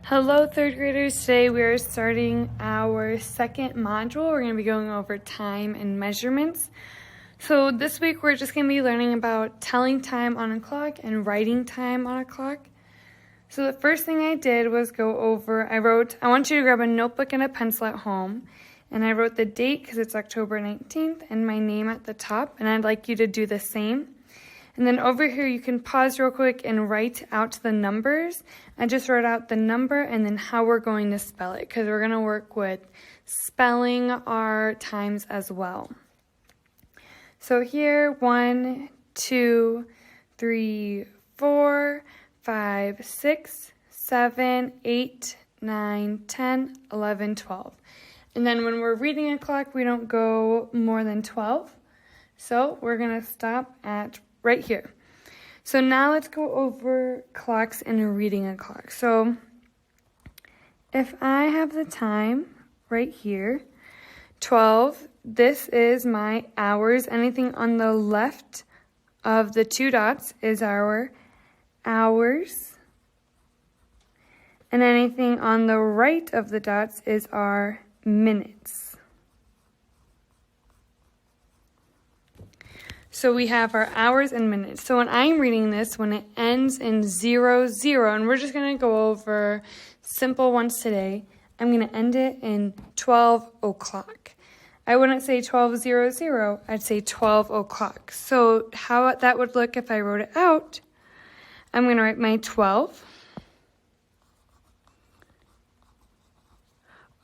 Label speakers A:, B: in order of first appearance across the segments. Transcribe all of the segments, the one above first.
A: Hello, third graders. Today we are starting our second module. We're going to be going over time and measurements. So this week we're just going to be learning about telling time on a clock and writing time on a clock. So the first thing I did was go over, I want you to grab a notebook and a pencil at home. And I wrote the date because it's October 19th and my name at the top. And I'd like you to do the same. And then over here, you can pause real quick and write out the numbers. I just wrote out the number and then how we're going to spell it because we're going to work with spelling our times as well. So here, 1, 2, 3, 4, 5, 6, 7, 8, 9, 10, 11, 12. And then when we're reading a clock, we don't go more than 12. So we're going to stop at right here. So now let's go over clocks and reading a clock. So if I have the time right here, 12, this is my hours. Anything on the left of the two dots is our hours. And anything on the right of the dots is our minutes. So we have our hours and minutes. So when I'm reading this, when it ends in 00, and we're just going to go over simple ones today, I'm going to end it in 12 o'clock. I wouldn't say 12:00, I'd say 12 o'clock. So how that would look if I wrote it out, I'm going to write my 12.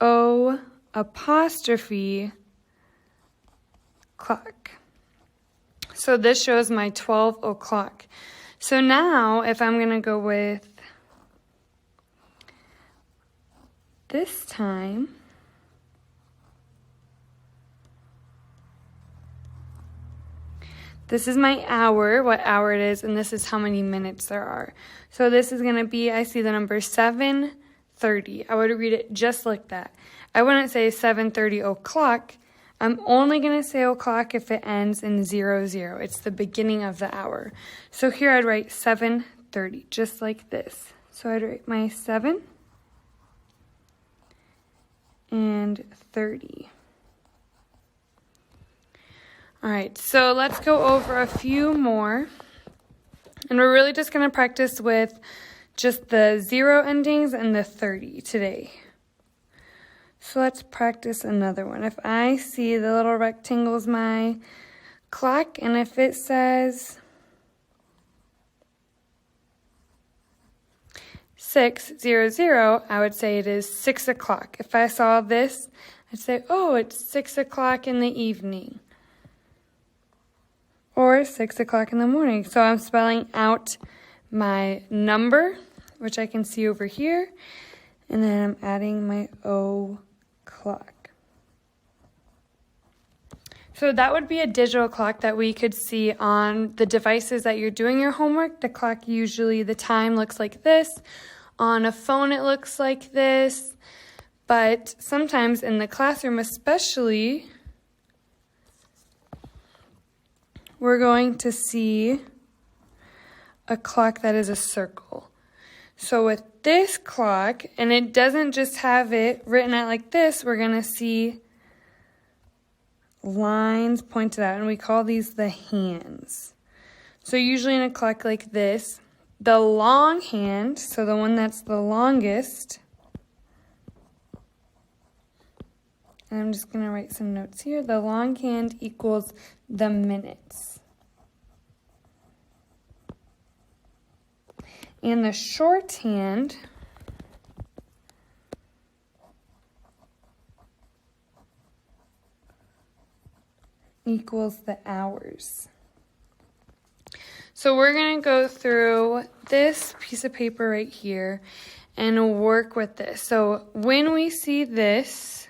A: O apostrophe clock. So this shows my 12 o'clock. So now if I'm going to go with this time, this is my hour, what hour it is, and this is how many minutes there are. So this is going to be, I see the number 7:30. I would read it just like that. I wouldn't say 7:30 o'clock. I'm only going to say o'clock if it ends in 00. It's the beginning of the hour. So here I'd write 7:30, just like this. So I'd write my 7 and 30. All right, so let's go over a few more. And we're really just going to practice with just the 0 endings and the 30 today. So let's practice another one. If I see the little rectangle is my clock, and if it says 6:00, I would say it is 6 o'clock. If I saw this, I'd say, oh, it's 6 o'clock in the evening. Or 6 o'clock in the morning. So I'm spelling out my number, which I can see over here, and then I'm adding my O clock. So that would be a digital clock that we could see on the devices that you're doing your homework. The clock usually, the time looks like this. On a phone it looks like this. But sometimes in the classroom especially, we're going to see a clock that is a circle. So with this clock, and it doesn't just have it written out like this, we're going to see lines pointed out, and we call these the hands. So usually in a clock like this, the long hand, so the one that's the longest, and I'm just going to write some notes here, the long hand equals the minutes. And the shorthand equals the hours. So we're going to go through this piece of paper right here and work with this. So when we see this,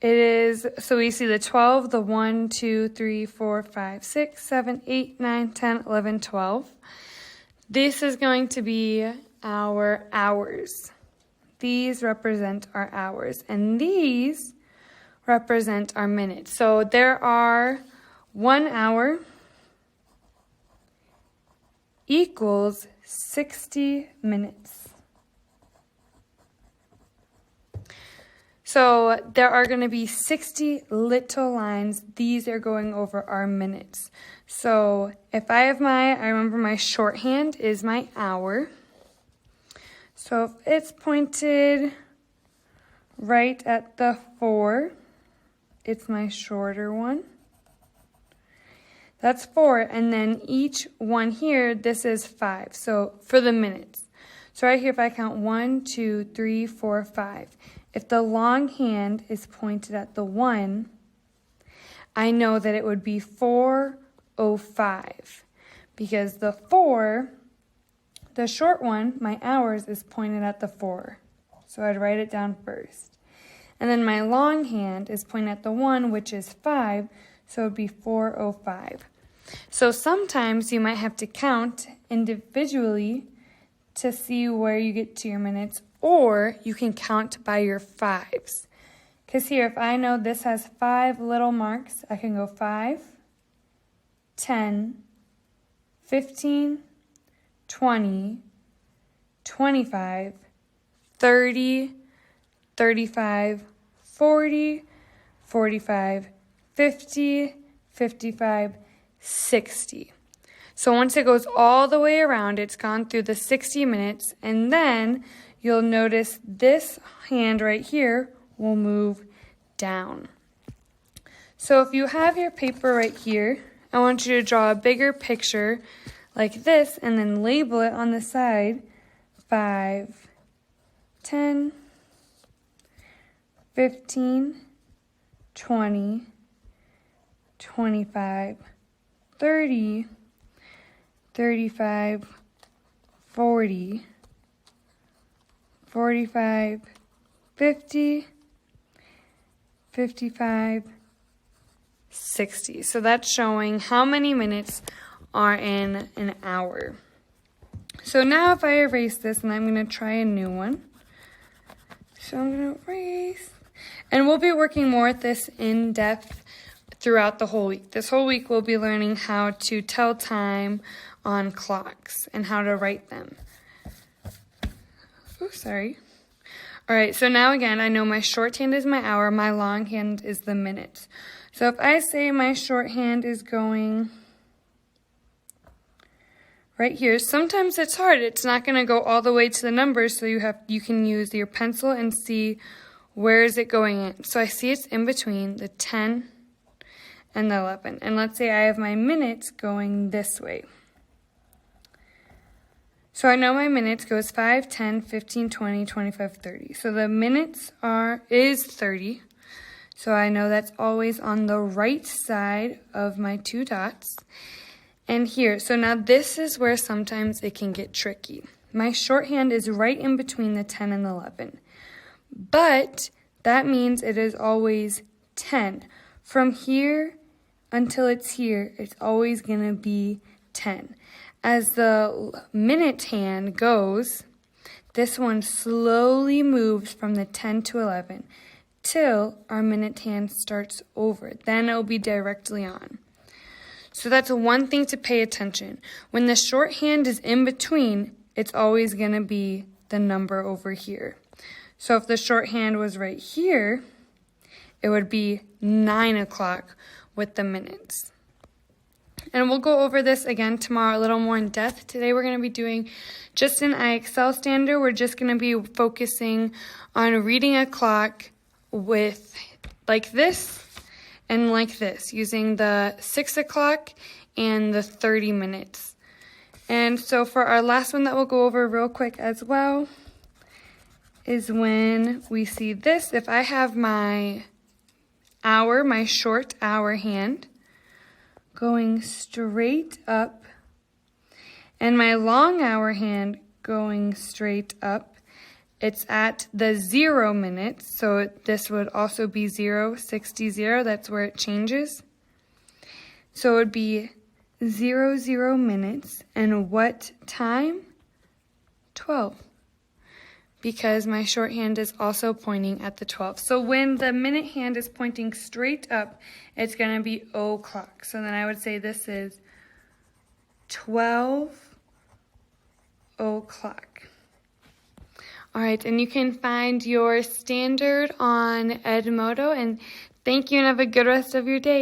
A: so we see the 12, the 1, 2, 3, 4, 5, 6, 7, 8, 9, 10, 11, 12. This is going to be our hours. These represent our hours, and these represent our minutes. So there are 1 hour equals 60 minutes. So there are going to be 60 little lines. These are going over our minutes. So if I remember my shorthand is my hour. So if it's pointed right at the 4, it's my shorter one. That's 4, and then each one here, this is 5, so for the minutes. So right here, if I count 1, 2, 3, 4, 5, if the long hand is pointed at the 1, I know that it would be 4:05, because the 4, the short one, my hours, is pointed at the 4. So I'd write it down first. And then my long hand is pointing at the 1, which is 5, so it would be 4:05. So sometimes you might have to count individually to see where you get to your minutes, or you can count by your 5s. Because here, if I know this has 5 little marks, I can go 5, 10, 15, 20, 25, 30, 35, 40, 45, 50, 55, 60. So once it goes all the way around, it's gone through the 60 minutes, and then you'll notice this hand right here will move down. So if you have your paper right here, I want you to draw a bigger picture like this and then label it on the side 5, 10, 15, 20, 25, 30, 35, 40, 45, 50, 55, 60. So that's showing how many minutes are in an hour. So now if I erase this, and I'm going to try a new one. So I'm going to erase. And we'll be working more with this in depth throughout the whole week. This whole week we'll be learning how to tell time on clocks and how to write them. Oh, sorry. All right, so now again, I know my shorthand is my hour, my longhand is the minutes. So if I say my shorthand is going right here, sometimes it's hard. It's not going to go all the way to the numbers, so you can use your pencil and see where is it going in. So I see it's in between the 10 and the 11. And let's say I have my minutes going this way. So I know my minutes goes 5, 10, 15, 20, 25, 30. So the minutes is 30. So I know that's always on the right side of my 2 dots. And here, so now this is where sometimes it can get tricky. My shorthand is right in between the 10 and the 11. But that means it is always 10. From here until it's here, it's always going to be 10. As the minute hand goes, this one slowly moves from the 10 to 11 till our minute hand starts over. Then it will be directly on. So that's one thing to pay attention. When the shorthand is in between, it's always going to be the number over here. So if the shorthand was right here, it would be 9 o'clock with the minutes. And we'll go over this again tomorrow a little more in depth. Today we're going to be doing just an IXL standard. We're just going to be focusing on reading a clock with like this and like this, using the 6 o'clock and the 30 minutes. And so for our last one that we'll go over real quick as well is when we see this. If I have my hour, my short hour hand, going straight up, and my long hour hand going straight up, it's at the 0 minutes, so this would also be 0, 60, 0, that's where it changes. So it would be 0, 0 minutes, and what time? 12. Because my shorthand is also pointing at the 12. So when the minute hand is pointing straight up, it's going to be o'clock. So then I would say this is 12 clock. All right, and you can find your standard on Edmodo, and thank you and have a good rest of your day.